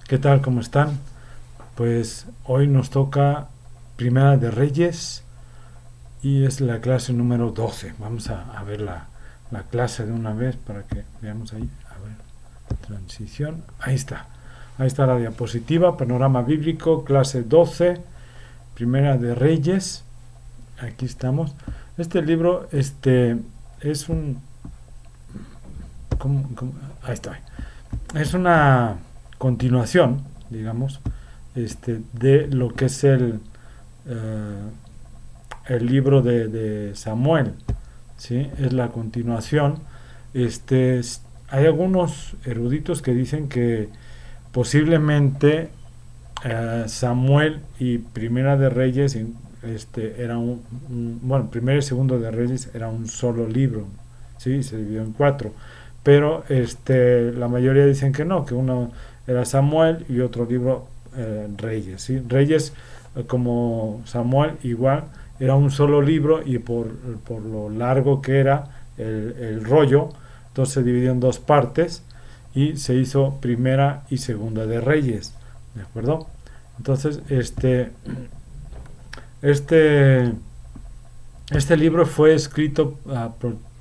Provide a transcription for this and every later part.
¿Qué tal? ¿Cómo están? Pues hoy nos toca Primera de Reyes y es la clase número 12. Vamos a ver la clase de una vez para que veamos ahí. A ver, transición. Ahí está. Ahí está la diapositiva. Panorama bíblico, clase 12, Primera de Reyes. Aquí estamos. Este libro es un... Ahí está. Es una continuación, digamos, de lo que es el libro de Samuel, ¿sí? Es la continuación. Hay algunos eruditos que dicen que posiblemente Samuel y Primera de Reyes era bueno, Primero y Segundo de Reyes era un solo libro, ¿sí? Se dividió en cuatro, pero la mayoría dicen que no, que uno era Samuel y otro libro Reyes, ¿sí? Reyes, como Samuel, igual era un solo libro y por lo largo que era el rollo, entonces se dividió en dos partes y se hizo Primera y Segunda de Reyes, ¿de acuerdo? Entonces, este, este libro fue escrito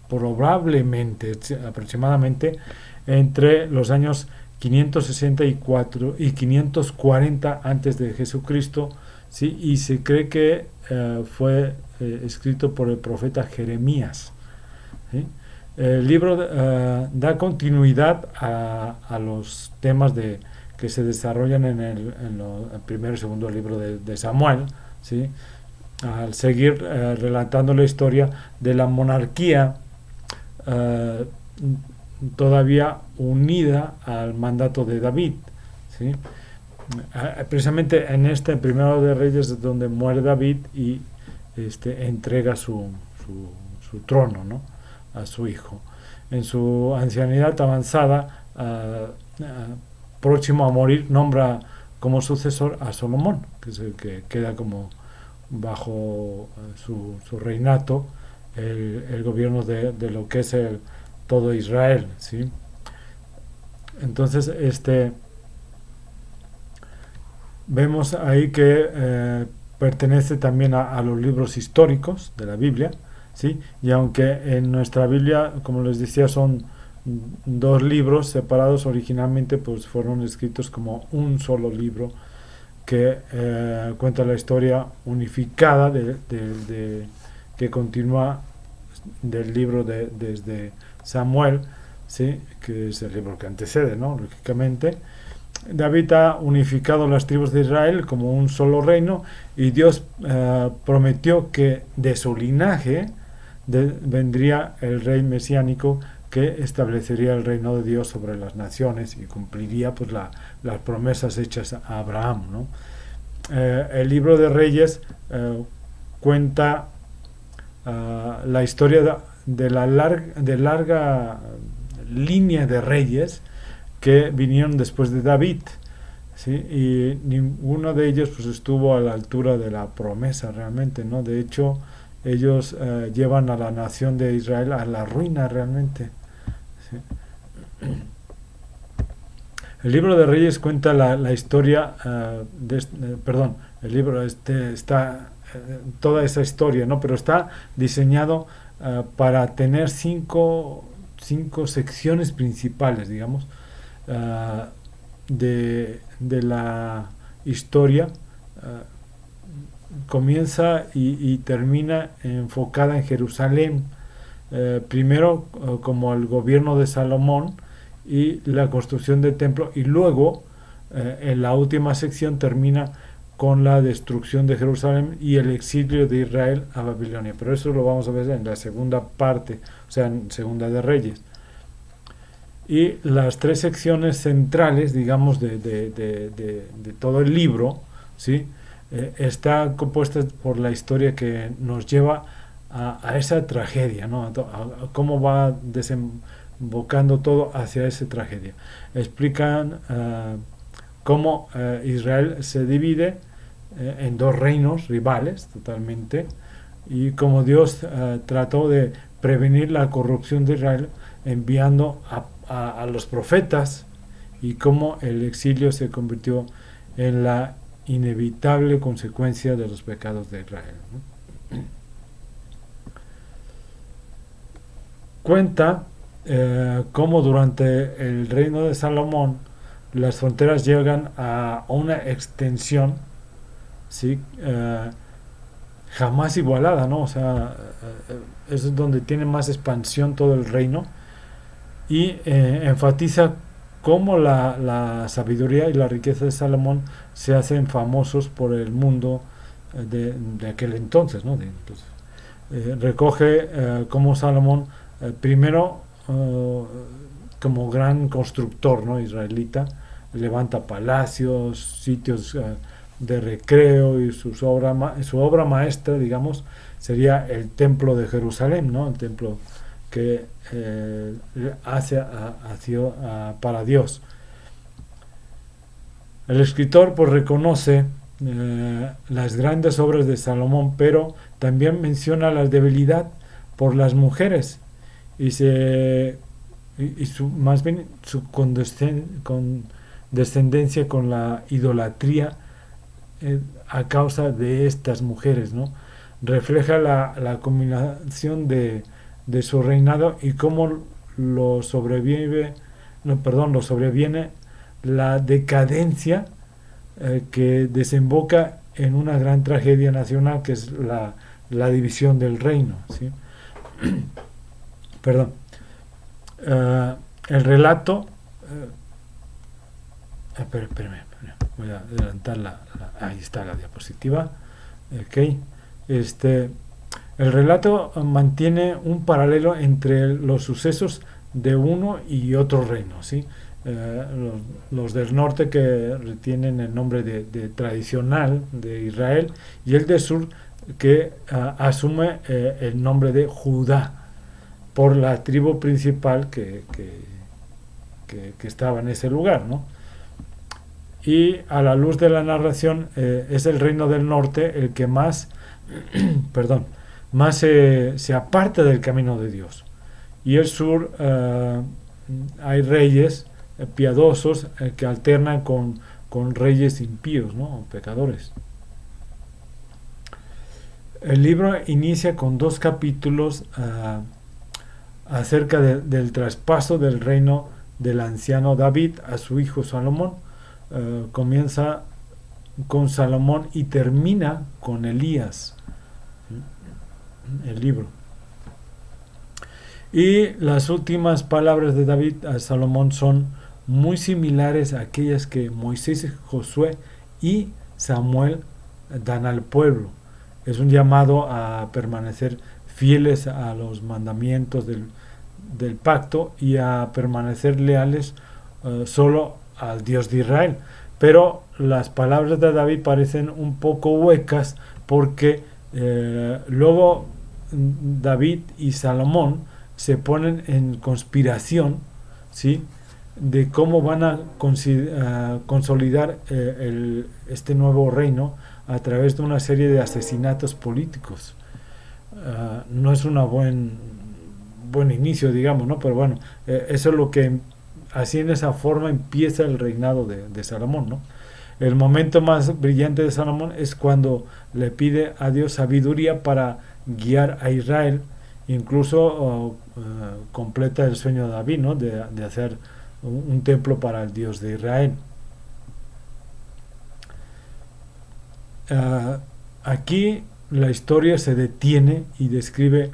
probablemente, aproximadamente, entre los años 564 y 540 antes de Jesucristo, ¿sí? Y se cree que fue escrito por el profeta Jeremías, ¿sí? El libro da continuidad a los temas que se desarrollan el primer y segundo libro de Samuel, ¿sí? Al seguir relatando la historia de la monarquía eh, todavía unida al mandato de David, ¿sí? Precisamente en este primero de Reyes es donde muere David y entrega su trono, ¿no? A su hijo. En su ancianidad avanzada, próximo a morir, nombra como sucesor a Salomón, que es el que queda como bajo su reinato el gobierno de lo que es todo Israel, ¿sí? Entonces, vemos ahí que pertenece también a los libros históricos de la Biblia, ¿sí? Y aunque en nuestra Biblia, como les decía, son dos libros separados, originalmente pues fueron escritos como un solo libro que cuenta la historia unificada que continúa del libro desde Samuel, ¿sí? Que es el libro que antecede, ¿no? Lógicamente. David ha unificado las tribus de Israel como un solo reino y Dios prometió que de su linaje vendría el rey mesiánico que establecería el reino de Dios sobre las naciones y cumpliría pues las promesas hechas a Abraham, ¿no? El libro de Reyes cuenta la historia de larga línea de reyes que vinieron después de David, ¿sí? Y ninguno de ellos pues estuvo a la altura de la promesa realmente, ¿no? De hecho, ellos llevan a la nación de Israel a la ruina realmente, ¿sí? El libro de Reyes cuenta la historia, perdón, el libro está toda esa historia, ¿no? Pero está diseñado para tener cinco secciones principales, digamos, de la historia. Comienza y termina enfocada en Jerusalén, primero como el gobierno de Salomón y la construcción del templo, y luego en la última sección termina con la destrucción de Jerusalén y el exilio de Israel a Babilonia. Pero eso lo vamos a ver en la segunda parte, o sea, en Segunda de Reyes. Y las tres secciones centrales, digamos, de todo el libro, ¿sí? Está compuesta por la historia que nos lleva a esa tragedia, ¿no? A cómo va desembocando todo hacia esa tragedia. Explican cómo Israel se divide en dos reinos rivales totalmente y cómo Dios trató de prevenir la corrupción de Israel enviando a los profetas y cómo el exilio se convirtió en la inevitable consecuencia de los pecados de Israel, ¿no? Cuenta cómo durante el reino de Salomón las fronteras llegan a una extensión, ¿sí? Jamás igualada, ¿no? O sea, es donde tiene más expansión todo el reino y enfatiza cómo la sabiduría y la riqueza de Salomón se hacen famosos por el mundo de aquel entonces, ¿no? Entonces, recoge cómo Salomón primero como gran constructor, ¿no? Israelita levanta palacios, sitios de recreo y su obra maestra, digamos, sería el templo de Jerusalén, ¿no? El templo que hace para Dios. El escritor pues reconoce las grandes obras de Salomón, pero también menciona la debilidad por las mujeres y más bien su condescendencia con la idolatría a causa de estas mujeres, ¿no? Refleja la combinación de su reinado y cómo lo sobreviene la decadencia que desemboca en una gran tragedia nacional que es la división del reino, ¿sí? Perdón. El relato espérame, voy a adelantar ahí está la diapositiva. Okay. El relato mantiene un paralelo entre los sucesos de uno y otro reino, ¿sí? Los del norte que retienen el nombre de tradicional de Israel y el del sur que asume el nombre de Judá por la tribu principal que estaba en ese lugar, ¿no? Y a la luz de la narración es el reino del norte el que más más se aparta del camino de Dios, y el sur hay reyes piadosos que alternan con reyes impíos, ¿no? Pecadores. El libro inicia con 2 capítulos acerca del traspaso del reino del anciano David a su hijo Salomón. Comienza con Salomón y termina con Elías, el libro. Y las últimas palabras de David a Salomón son muy similares a aquellas que Moisés, Josué y Samuel dan al pueblo. Es un llamado a permanecer fieles a los mandamientos del pacto y a permanecer leales solo al Dios de Israel. Pero las palabras de David parecen un poco huecas porque luego David y Salomón se ponen en conspiración, ¿sí? De cómo van a consolidar este nuevo reino a través de una serie de asesinatos políticos. No es un buen inicio, digamos, ¿no? Pero bueno, eso es lo que así en esa forma empieza el reinado de Salomón, ¿no? El momento más brillante de Salomón es cuando le pide a Dios sabiduría para guiar a Israel, incluso completa el sueño de David, ¿no? De hacer un templo para el Dios de Israel. Aquí la historia se detiene y describe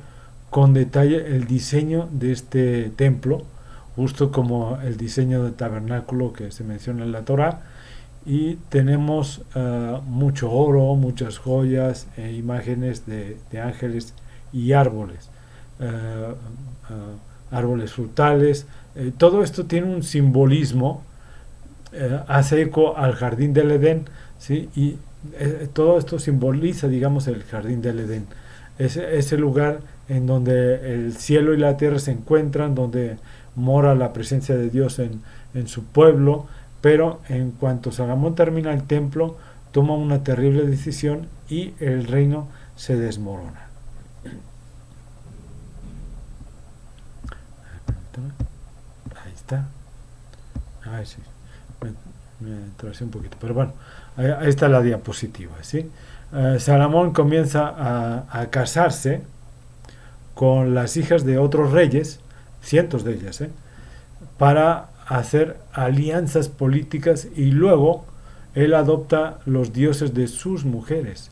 con detalle el diseño de este templo, justo como el diseño del tabernáculo que se menciona en la Torá, y tenemos mucho oro, muchas joyas e imágenes de ángeles y árboles, árboles frutales. Todo esto tiene un simbolismo, hace eco al jardín del Edén, ¿sí? Y todo esto simboliza, digamos, el jardín del Edén, ese lugar en donde el cielo y la tierra se encuentran, donde mora la presencia de Dios en su pueblo. Pero en cuanto Salomón termina el templo, toma una terrible decisión y el reino se desmorona. Ahí está. A ver si me tracé un poquito, pero bueno, ahí está la diapositiva, ¿sí? Salomón comienza a casarse con las hijas de otros reyes, cientos de ellas, para hacer alianzas políticas, y luego él adopta los dioses de sus mujeres,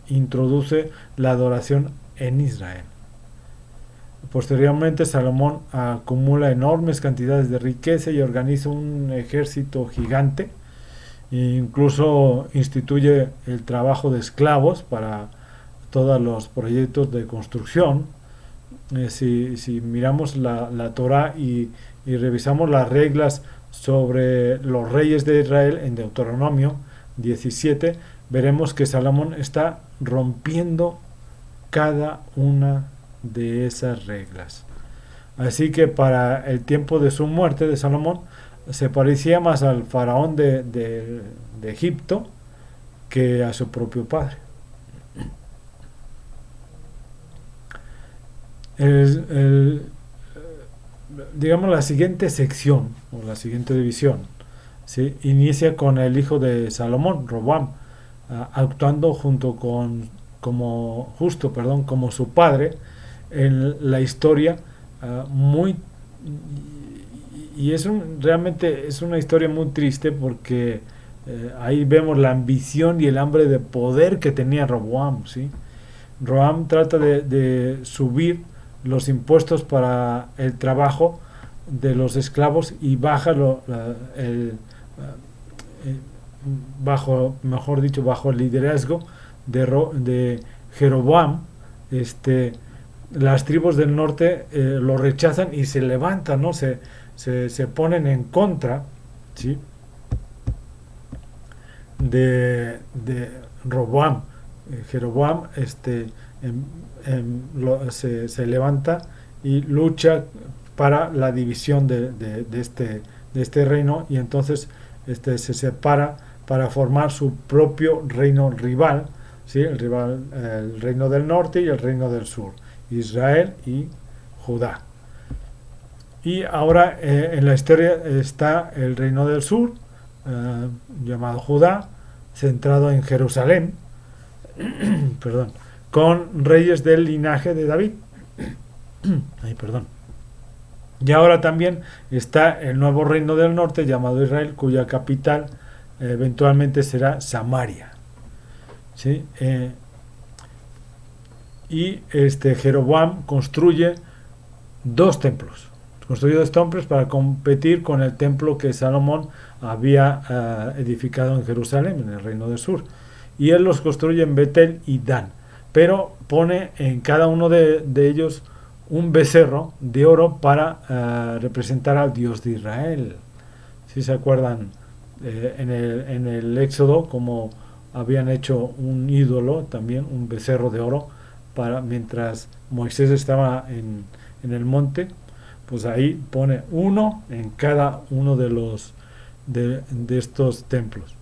introduce la adoración en Israel. Posteriormente, Salomón acumula enormes cantidades de riqueza y organiza un ejército gigante. E incluso instituye el trabajo de esclavos para todos los proyectos de construcción. Si miramos la Torá y revisamos las reglas sobre los reyes de Israel en Deuteronomio 17, veremos que Salomón está rompiendo cada una de esas reglas. Así que para el tiempo de su muerte de Salomón se parecía más al faraón de Egipto que a su propio padre. Digamos, la siguiente sección o la siguiente división, ¿sí?, inicia con el hijo de Salomón, Roboam, actuando como su padre en la historia, muy, y realmente es una historia muy triste porque ahí vemos la ambición y el hambre de poder que tenía Roboam, ¿sí? Roboam trata de subir los impuestos para el trabajo de los esclavos y baja bajo el liderazgo de Jeroboam. Las tribus del norte lo rechazan y se levantan, ¿no? Se ponen en contra, ¿sí?, de Roboam. Jeroboam se levanta y lucha para la división de este reino, y entonces se separa para formar su propio reino rival, ¿sí? El reino del norte y el reino del sur, Israel y Judá. Y ahora en la historia está el reino del sur, llamado Judá, centrado en Jerusalén, perdón, con reyes del linaje de David. Y ahora también está el nuevo reino del norte llamado Israel, cuya capital eventualmente será Samaria, ¿sí? Y Jeroboam construye dos templos para competir con el templo que Salomón había edificado en Jerusalén, en el reino del sur, y él los construye en Betel y Dan, pero pone en cada uno de ellos un becerro de oro para representar al Dios de Israel. Si se acuerdan, en el Éxodo, como habían hecho un ídolo, también un becerro de oro, mientras Moisés estaba en el monte, pues ahí pone uno en cada uno de estos templos.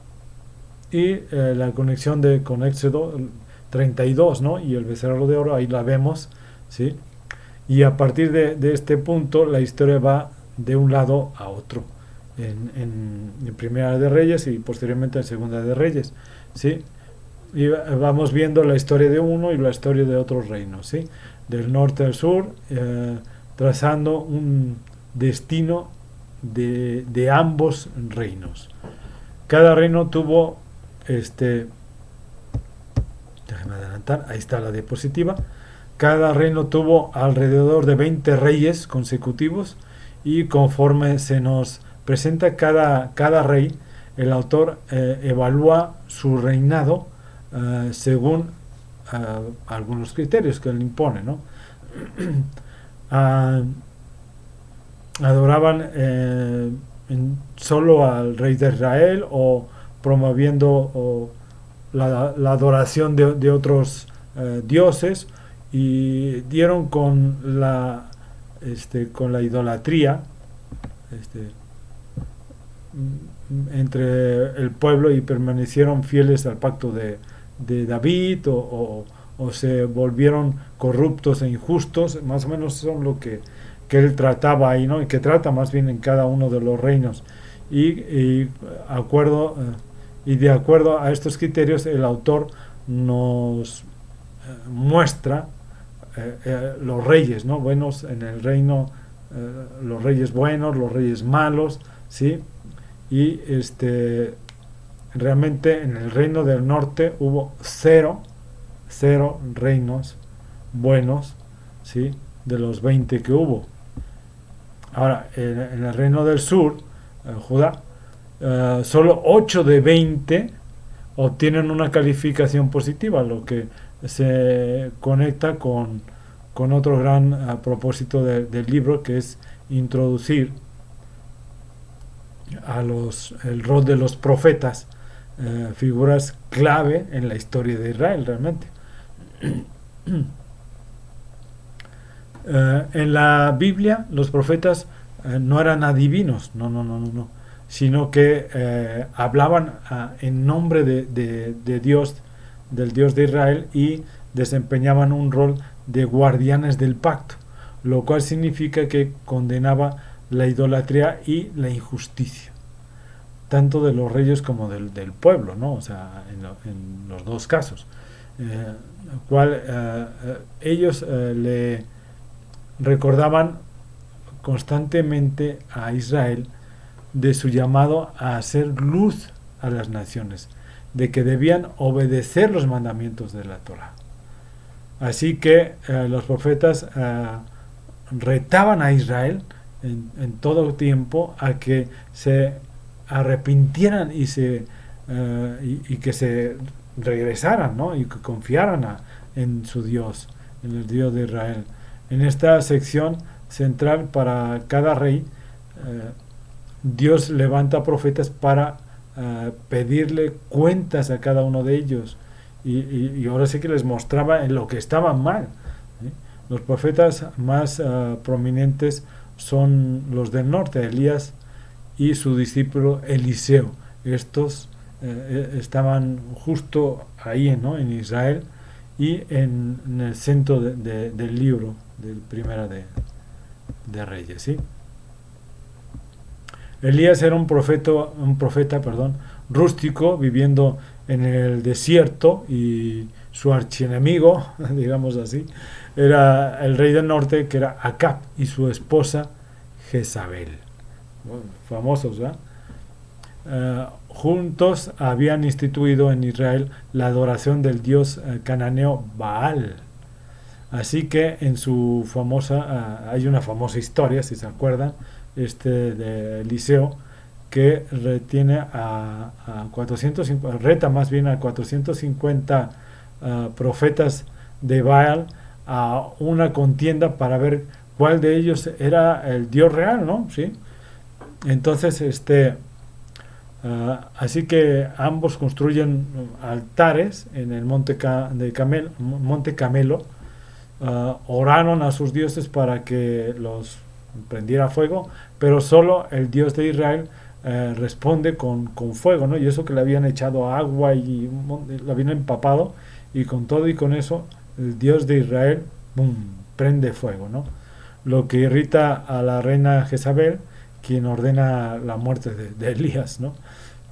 Y la conexión con Éxodo 32, ¿no?, y el becerro de oro, ahí la vemos, ¿sí? Y a partir de este punto la historia va de un lado a otro, en Primera de Reyes y posteriormente en Segunda de Reyes, ¿sí? Y vamos viendo la historia de uno y la historia de otros reinos, ¿sí?, del norte al sur, trazando un destino de ambos reinos. Cada reino tuvo déjame adelantar, ahí está la diapositiva. Cada reino tuvo alrededor de 20 reyes consecutivos, y conforme se nos presenta cada rey, el autor evalúa su reinado según algunos criterios que él impone, ¿no? Adoraban solo al rey de Israel, o promoviendo la adoración de otros dioses, y dieron con la idolatría entre el pueblo, y permanecieron fieles al pacto de David, o se volvieron corruptos e injustos. Más o menos son lo que él trataba ahí, ¿no?, y que trata más bien en cada uno de los reinos. acuerdo, y de acuerdo a estos criterios el autor nos muestra los reyes, ¿no? Buenos en el reino, los reyes buenos, los reyes malos, ¿sí? Y realmente en el reino del norte hubo cero reinos buenos, ¿sí? De los 20 que hubo. Ahora, en el reino del sur, Judá, solo 8 de 20 obtienen una calificación positiva, lo que se conecta con otro gran propósito del libro, que es introducir el rol de los profetas, figuras clave en la historia de Israel realmente. En la Biblia los profetas no eran adivinos, no, sino que hablaban en nombre de Dios, del Dios de Israel, y desempeñaban un rol de guardianes del pacto, lo cual significa que condenaba la idolatría y la injusticia, tanto de los reyes como del pueblo, ¿no? O sea, en los dos casos, ellos le recordaban constantemente a Israel de su llamado a hacer luz a las naciones, de que debían obedecer los mandamientos de la Torá. Así que los profetas retaban a Israel en todo tiempo a que se arrepintieran y que se regresaran, ¿no? Y que confiaran en su Dios, en el Dios de Israel. En esta sección central para cada rey, Dios levanta profetas para pedirle cuentas a cada uno de ellos, y ahora sí que les mostraba en lo que estaban mal. Los profetas más prominentes son los del norte, Elías y su discípulo Eliseo. Estos estaban justo ahí, ¿no? En Israel, y en el centro del libro del Primera de Reyes, ¿sí? Elías era un profeta, rústico, viviendo en el desierto, y su archienemigo, digamos así, era el rey del norte, que era Acab, y su esposa Jezabel. Bueno, famosos, ¿verdad? Juntos habían instituido en Israel la adoración del dios cananeo Baal. Así que en su famosa, hay una famosa historia, si se acuerdan, de Eliseo, que retiene a 450, reta más bien a 450 profetas de Baal a una contienda para ver cuál de ellos era el Dios real, ¿no? ¿Sí? Entonces, así que ambos construyen altares en el monte Camelo, oraron a sus dioses para que los prendiera fuego, pero solo el Dios de Israel responde con fuego, ¿no? Y eso que le habían echado agua y lo habían empapado, y con todo y con eso el Dios de Israel, ¡bum!, prende fuego, ¿no? Lo que irrita a la reina Jezabel, quien ordena la muerte de Elías, ¿no?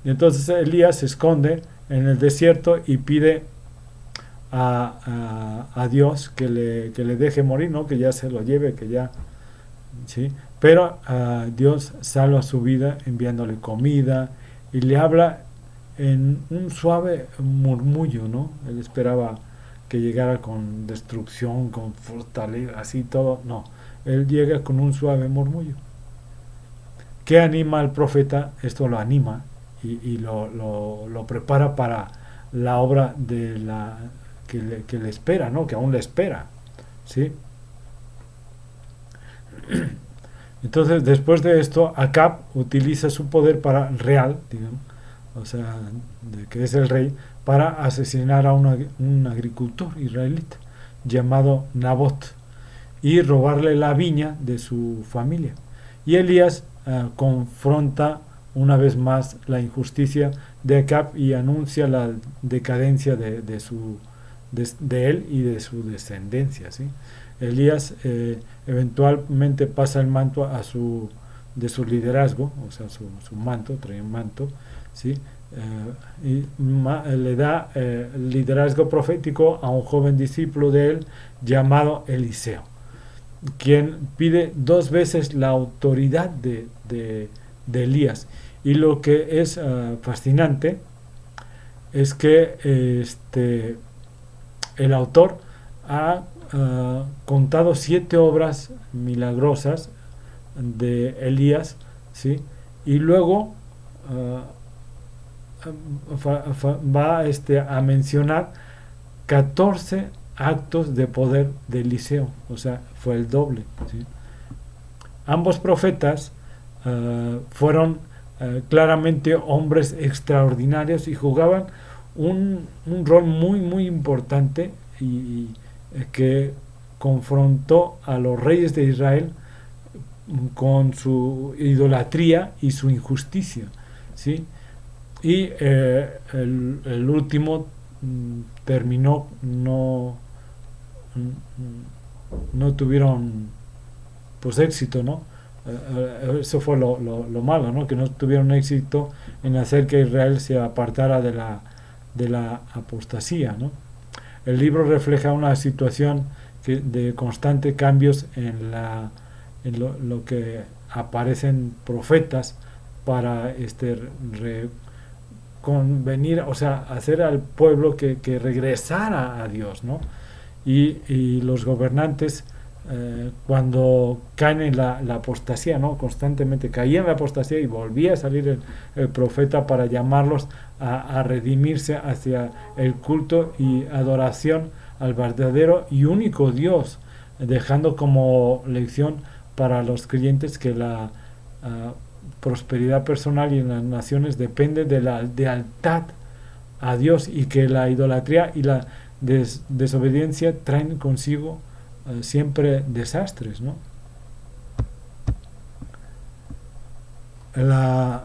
Y entonces Elías se esconde en el desierto y pide a Dios que le deje morir, ¿no? Que ya se lo lleve, que ya, ¿sí? Pero Dios salva su vida enviándole comida y le habla en un suave murmullo, ¿no? Él esperaba que llegara con destrucción, con fortaleza, así todo. No, él llega con un suave murmullo. ¿Qué anima al profeta? Esto lo anima y lo prepara para la obra que le espera, ¿no? Que aún le espera, ¿sí? Entonces, después de esto, Acab utiliza su poder real, digamos, o sea, que es el rey, para asesinar a un agricultor israelita llamado Nabot y robarle la viña de su familia. Y Elías confronta una vez más la injusticia de Acab y anuncia la decadencia de él y de su descendencia, ¿sí? Elías eventualmente pasa el manto a su de su liderazgo, o sea, su manto, traía un manto, ¿sí? Le da liderazgo profético a un joven discípulo de él llamado Eliseo, quien pide 2 veces la autoridad de Elías. Y lo que es fascinante es que el autor ha contado 7 obras milagrosas de Elías, ¿sí? Y luego va a mencionar 14 actos de poder de Eliseo, o sea, fue el doble, ¿sí? Ambos profetas fueron claramente hombres extraordinarios y jugaban un rol muy muy importante y que confrontó a los reyes de Israel con su idolatría y su injusticia, ¿sí? Y el último terminó, no tuvieron pues éxito, ¿no? Eso fue lo malo, ¿no? Que no tuvieron éxito en hacer que Israel se apartara de la apostasía, ¿no? El libro refleja una situación de constantes cambios en lo que aparecen profetas para convenir, o sea, hacer al pueblo que regresara a Dios, ¿no? Y los gobernantes cuando caen en la apostasía, ¿no? Constantemente caían en la apostasía y volvía a salir el profeta para llamarlos a redimirse hacia el culto y adoración al verdadero y único Dios, dejando como lección para los creyentes que la prosperidad personal y en las naciones depende de la lealtad a Dios, y que la idolatría y la desobediencia traen consigo siempre desastres, ¿no? La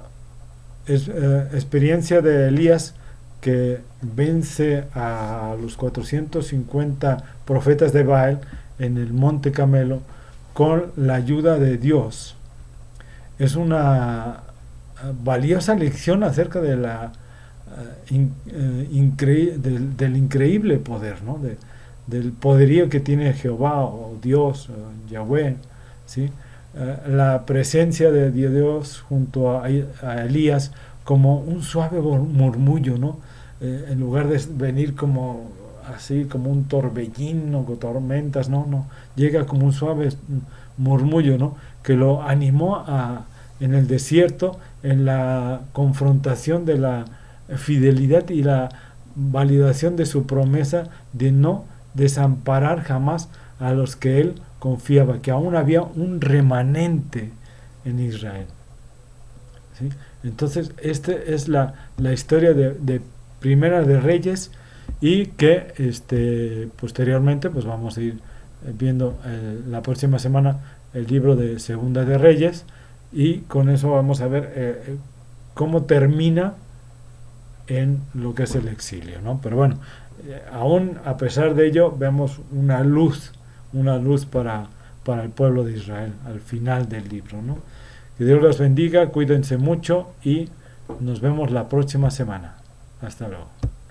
experiencia de Elías, que vence a los 450 profetas de Baal en el monte Carmelo con la ayuda de Dios, es una valiosa lección acerca de del increíble poder, ¿no? Del poderío que tiene Jehová o Dios, Yahweh, ¿sí? La presencia de Dios junto a Elías como un suave murmullo, ¿no? En lugar de venir como así como un torbellino o tormentas, no, llega como un suave murmullo, ¿no? Que lo animó en el desierto, en la confrontación de la fidelidad y la validación de su promesa de no desamparar jamás a los que él confiaba, que aún había un remanente en Israel, ¿sí? Entonces esta es la historia de Primera de Reyes, y que posteriormente pues vamos a ir viendo la próxima semana el libro de Segunda de Reyes, y con eso vamos a ver cómo termina en lo que es el exilio, ¿no? Pero bueno, aún a pesar de ello vemos una luz para el pueblo de Israel al final del libro, ¿no? Que Dios los bendiga, cuídense mucho y nos vemos la próxima semana. Hasta luego.